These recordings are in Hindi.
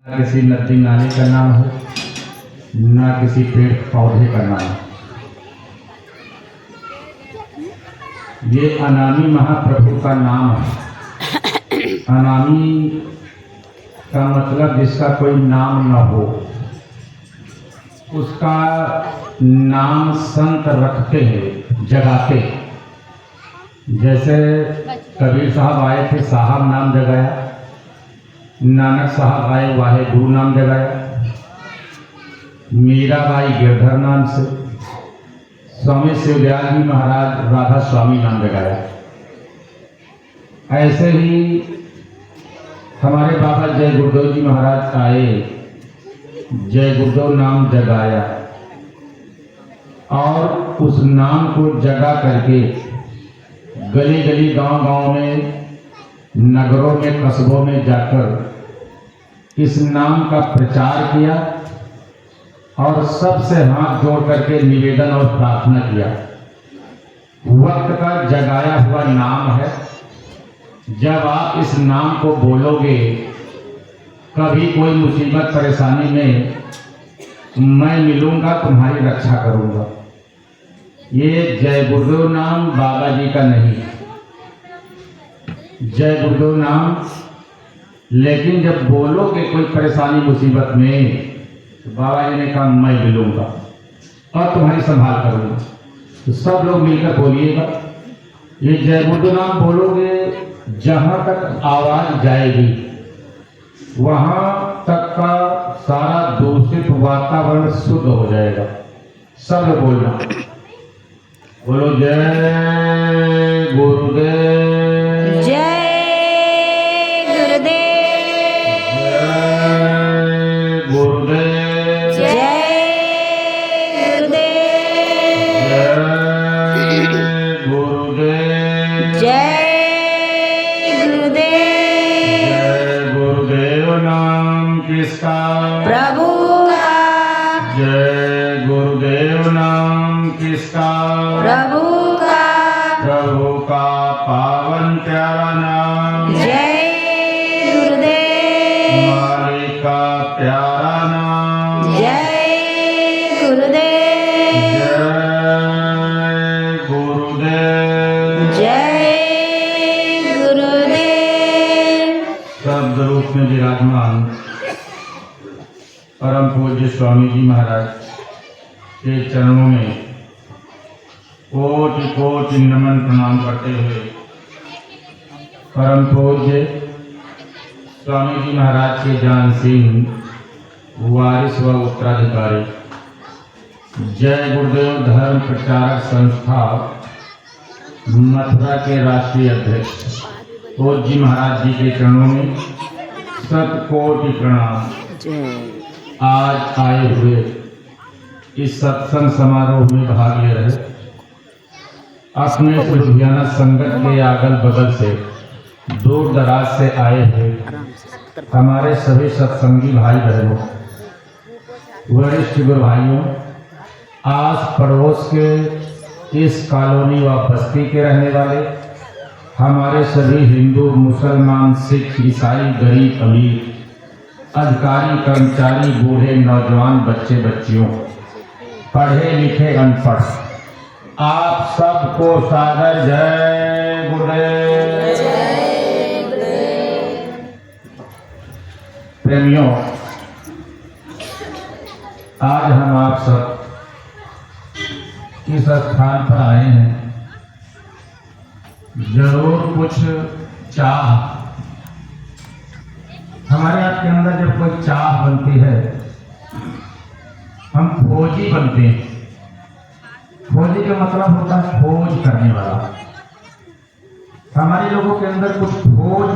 न किसी नदी नाले का नाम हो, न किसी पेड़ पौधे का नाम। ये अनामी महाप्रभु का नाम है। अनामी का मतलब जिसका कोई नाम न हो, उसका नाम संत रखते हैं, जगाते। जैसे कबीर साहब आए थे, साहब नाम जगाया। नानक साहब आए, वाहे गुरु नाम जगाया। मीराबाई गिरधर नाम से, स्वामी शिवदयाल जी महाराज राधा स्वामी नाम जगाया। ऐसे ही हमारे बाबा जय गुरुदेव जी महाराज आए, जय गुरुदेव नाम जगाया और उस नाम को जगा करके गली गली गांव गांव में, नगरों में, कस्बों में जाकर इस नाम का प्रचार किया और सबसे हाथ जोड़ करके निवेदन और प्रार्थना किया। वक्त का जगाया हुआ नाम है। जब आप इस नाम को बोलोगे, कभी कोई मुसीबत परेशानी में मैं मिलूंगा, तुम्हारी रक्षा करूंगा। ये जय गुरुदेव नाम बाबा जी का नहीं, जय गुरुदेव नाम। लेकिन जब बोलोगे कोई परेशानी मुसीबत में, तो बाबा जी ने कहा मैं मिलूंगा और तुम्हारी संभाल करूंगा। तो सब लोग मिलकर बोलिएगा, ये जय गुरुदेव नाम बोलोगे, जहां तक आवाज जाएगी वहां तक का सारा दूषित वातावरण शुद्ध हो जाएगा। सब लोग बोलना, बोलो जय गुरुदेव, जय गुरुदेव, जय गुरुदेव, जय गुरुदेव, जय गुरुदेव, जय गुरुदेव। जय गुरुदेव नाम किसका? प्रभु का, जय गुरुदेव नाम किसका? प्रभु का, प्रभु का पावन प्यारा नाम, जय गुरुदेव, मालिक का प्यारा नाम, जय गुरुदेव, जय गुरुदेव। जय गुरुदेव। शब्द रूप में विराजमान परम पूज्य स्वामी जी महाराज के चरणों में कोटि कोटि नमन प्रणाम करते हुए परम पूज्य स्वामी जी महाराज के जान सिंह वारिस व उत्तराधिकारी, जय गुरुदेव धर्म प्रचारक संस्था मथुरा के राष्ट्रीय अध्यक्ष पूज्य जी महाराज जी के चरणों में शतकोटि प्रणाम। आज आए हुए इस सत्संग समारोह में भाग ले रहे अपने लुधियाना संगत के अगल बगल से, दूर दराज से आए हुए हमारे सभी सत्संगी भाई बहनों, वरिष्ठ गुरु भाइयों, आस पड़ोस के इस कॉलोनी व बस्ती के रहने वाले हमारे सभी हिंदू, मुसलमान, सिख, ईसाई, गरीब, अमीर, अधिकारी, कर्मचारी, बूढ़े, नौजवान, बच्चे, बच्चियों, पढ़े लिखे, अनपढ़, आप सबको सादर जय गुरुदेव। प्रेमियों, आज हम आप सब इस स्थान पर आए हैं, जरूर कुछ चाह, हमारे आपके अंदर जब कोई चाह बनती है, हम खोजी बनते हैं। खोजी का मतलब होता है खोज करने वाला। हमारे लोगों के अंदर कुछ खोज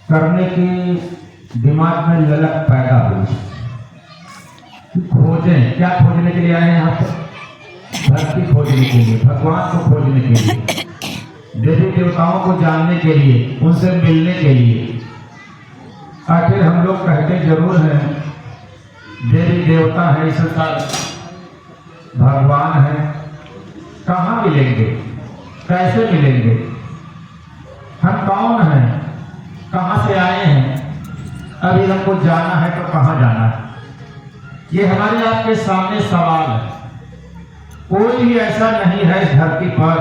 करने की दिमाग में ललक पैदा हुई। खोजें, क्या खोजने के लिए आए हैं यहाँ पर? भक्ति खोजने के लिए, भगवान को खोजने के लिए, देवी देवताओं को जानने के लिए, उनसे मिलने के लिए। आखिर हम लोग कहते जरूर हैं देवी देवता है, ईश्वर भगवान है, कहाँ मिलेंगे, कैसे मिलेंगे, हम कौन हैं, कहाँ से आए हैं, अभी हमको जाना है तो कहाँ जाना है? ये हमारे आपके सामने सवाल है। कोई भी ऐसा नहीं है इस धरती पर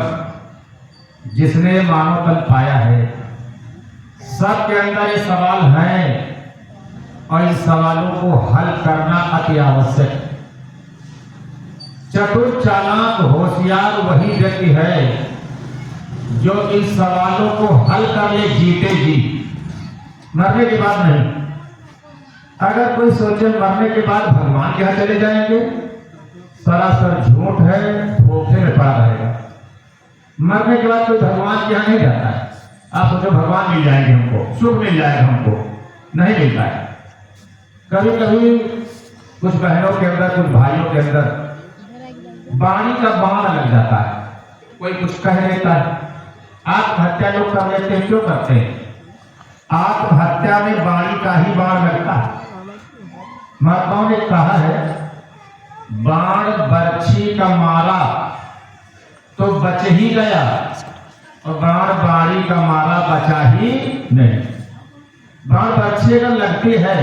जिसने मानव तन पाया है। सबके अंदर ये सवाल है और इन सवालों को हल करना अति आवश्यक है। चतुर चालाक होशियार वही व्यक्ति है जो इन सवालों को हल कर ले, जीते जी, मरने के बाद नहीं। अगर कोई सोचे मरने के बाद भगवान के यहाँ चले जाएंगे, सरासर झूठ है, धोखे में पड़ा रहेगा। मरने के बाद कोई भगवान के यहाँ नहीं जाता है। आप सोचो भगवान मिल जाएंगे हमको, सुख मिल जाएगा हमको, नहीं मिलता है। कभी कभी कुछ बहनों के अंदर, कुछ भाइयों के अंदर वाणी का बाण लग जाता है, कोई कुछ कह देता है। आत्महत्या लोग कर लेते हैं, क्यों करते हैं? आत्महत्या में वाणी का ही बाण लगता है। महात्माओं ने कहा है, बाण बर्छी का मारा तो बच ही गया और बाण बाड़ी का मारा बचा ही नहीं। बाण बर्छी अगर लगती है,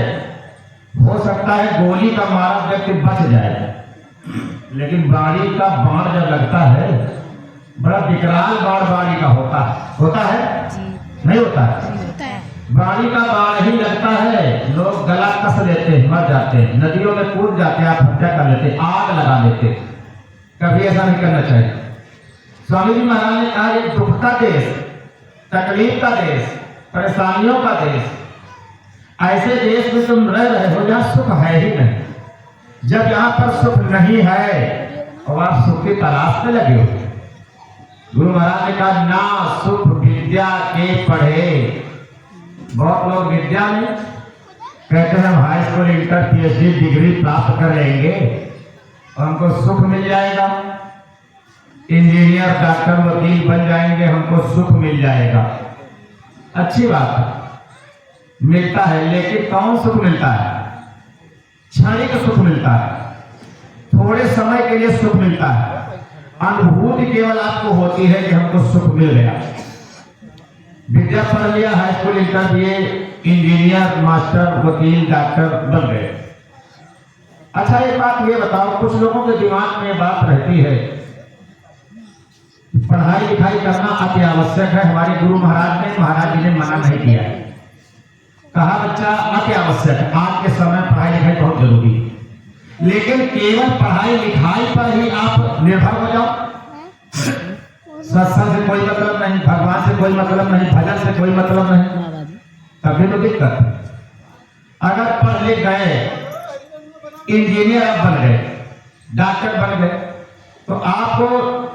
हो सकता है गोली का मारा व्यक्ति बच जाए, लेकिन बाड़ी का बाण जब लगता है, बड़ा विकराल बाण बाड़ी का होता है नहीं होता है? बाड़ी का बाण ही लगता है, लोग गला कस लेते हैं, मर जाते हैं, नदियों में कूद जाते हैं, आत्महत्या कर लेते हैं, आग लगा लेते हैं। कभी ऐसा नहीं करना चाहिए। स्वामी जी महाराज ने कहा, ये दुख का देश, तकलीफ का देश, परेशानियों का देश, ऐसे देश में तुम रह रहे हो जहाँ सुख है ही नहीं। जब यहाँ पर सुख नहीं है और आप सुख की तलाश में लगे हो। गुरु महाराज ने कहा, ना सुख विद्या के पढ़े। बहुत लोग विद्या में कहते हैं हम high school, inter, PhD degree प्राप्त कर लेंगे और हमको सुख मिल जाएगा, इंजीनियर, डॉक्टर, वकील बन जाएंगे, हमको सुख मिल जाएगा। अच्छी बात है, मिलता है, लेकिन कौन सुख मिलता है? क्षणिक सुख मिलता है, थोड़े समय के लिए सुख मिलता है। अनुभूति केवल आपको होती है कि हमको सुख मिल गया। विद्या पढ़ लिया, high school, inter, BA, engineer, master, वकील, डॉक्टर बन गए। अच्छा, एक बात ये बताओ, कुछ लोगों के दिमाग में बात रहती है, पढ़ाई लिखाई करना अति आवश्यक है। हमारे गुरु महाराज जी ने मना नहीं किया है, कहा बच्चा अति आवश्यक है। आज के समय पढ़ाई लिखाई बहुत जरूरी है, लेकिन केवल पढ़ाई लिखाई पर ही आप निर्भर हो जाओ। सत्संग से कोई मतलब नहीं, भगवान से कोई मतलब नहीं, भजन से कोई मतलब नहीं, तभी तो दिक्कत। अगर पढ़ लिख गए, इंजीनियर आप बन गए, डॉक्टर बन गए, तो आपको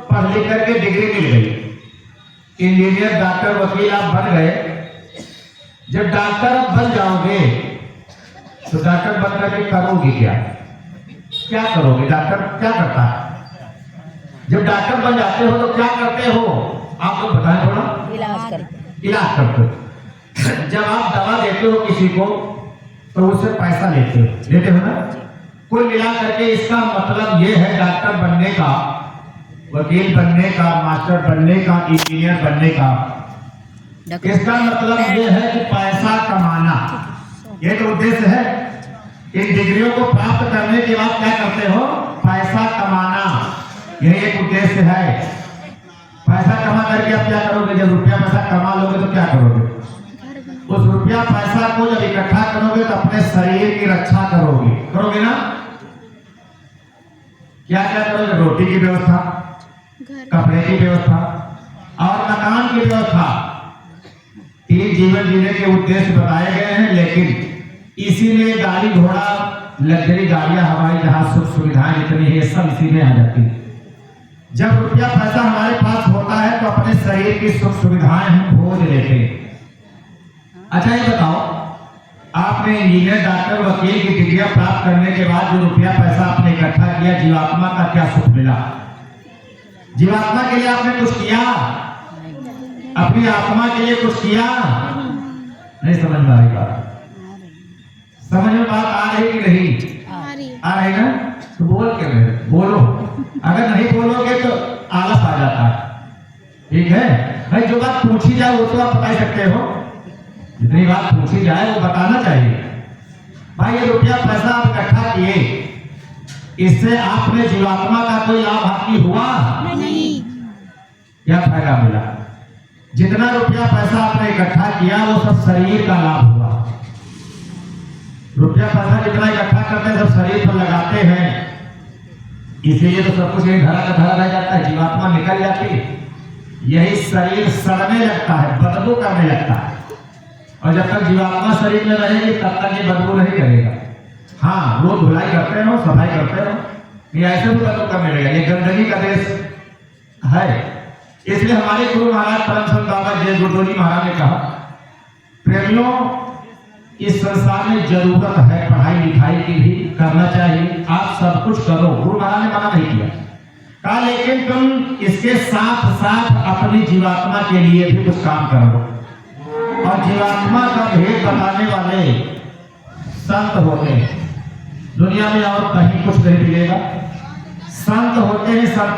पढ़ लिख करके डिग्री मिल गई, इंजीनियर, डॉक्टर, वकील आप बन गए। जब डॉक्टर बन जाओगे तो डॉक्टर बन करके करोगे क्या करोगे? डॉक्टर क्या करता है? जब डॉक्टर बन जाते हो तो क्या करते हो? आप लोग बताएं थोड़ा। इलाज करते हो। जब आप दवा देते हो किसी को तो उससे पैसा लेते हो ना। कुल मिला करके इसका मतलब ये है, डॉक्टर बनने का, वकील बनने का, मास्टर बनने का, इंजीनियर बनने का, इसका मतलब ये है कि पैसा कमाना। ये तो उद्देश्य है। इन डिग्रियों को प्राप्त करने के बाद क्या करते हो? पैसा कमाना, यही एक उद्देश्य है। पैसा कमा करके आप क्या करोगे? जब रुपया पैसा कमा लोगे तो क्या करोगे? उस रुपया पैसा को जब इकट्ठा करोगे तो अपने शरीर की रक्षा करोगे ना। क्या क्या करोगे? रोटी की व्यवस्था, कपड़े की व्यवस्था और मकान की व्यवस्था। 3 जीवन जीने के उद्देश्य बताए गए हैं, लेकिन इसी में गाड़ी घोड़ा, लग्जरी गाड़ियां, हमारी जहां सुख सुविधाएं इतनी है, सब इसी में आ जाती है। जब रुपया पैसा हमारे पास होता है तो अपने शरीर की सुख सुविधाएं हम खोज लेते हैं। अच्छा, ये बताओ, आपने इंजीनियर, डॉक्टर, वकील की डिग्रियां प्राप्त करने के बाद जो रुपया पैसा आपने इकट्ठा किया, जीवात्मा का क्या सुख मिला? जीवात्मा के लिए आपने कुछ किया? अपनी आत्मा के लिए कुछ किया? नहीं समझ में आई बात? समझ में बात आ रही कि नहीं? आ रही ना? तो बोल के बोलो। अगर नहीं बोलोगे तो आलस आ जाता है। ठीक है भाई, जो बात पूछी जाए वो तो आप बता सकते हो। जितनी बात पूछी जाए वो बताना चाहिए। भाई ये रुपया पैसा आप इकट्ठा किए, इससे आपने जीवात्मा का कोई लाभ हानि हुआ? नहीं। क्या फायदा मिला? जितना रुपया पैसा आपने इकट्ठा किया वो सब शरीर का लाभ हुआ। रुपया पैसा जितना इकट्ठा करते हैं सब शरीर पर लगाते हैं, इसीलिए तो सब कुछ यही धरा का धरा रह जाता है, जीवात्मा निकल जाती है। यही शरीर सड़ने लगता है, बदबू करने लगता है, और जब तक जीवात्मा शरीर में रहेगी तब तक ये बदबू नहीं करेगा। हाँ, रोज धुलाई करते रहो, सफाई करते रहो, ये ऐसे भी बदबू करने लगेगा। ये गंदगी का देश है। इसलिए हमारे गुरु महाराज परम संत बाबा जय गुरुदेव जी महाराज ने कहा, प्रेमियों इस संसार में जरूरत है पढ़ाई लिखाई की भी, करना चाहिए, आप सब कुछ करो, गुरु महाराज ने मना नहीं किया। कहा लेकिन तुम इसके साथ साथ अपनी जीवात्मा के लिए भी कुछ काम करो। और जीवात्मा का भेद बताने वाले संत होते हैं, दुनिया में और कहीं कुछ नहीं मिलेगा। संत होते हैं, संतों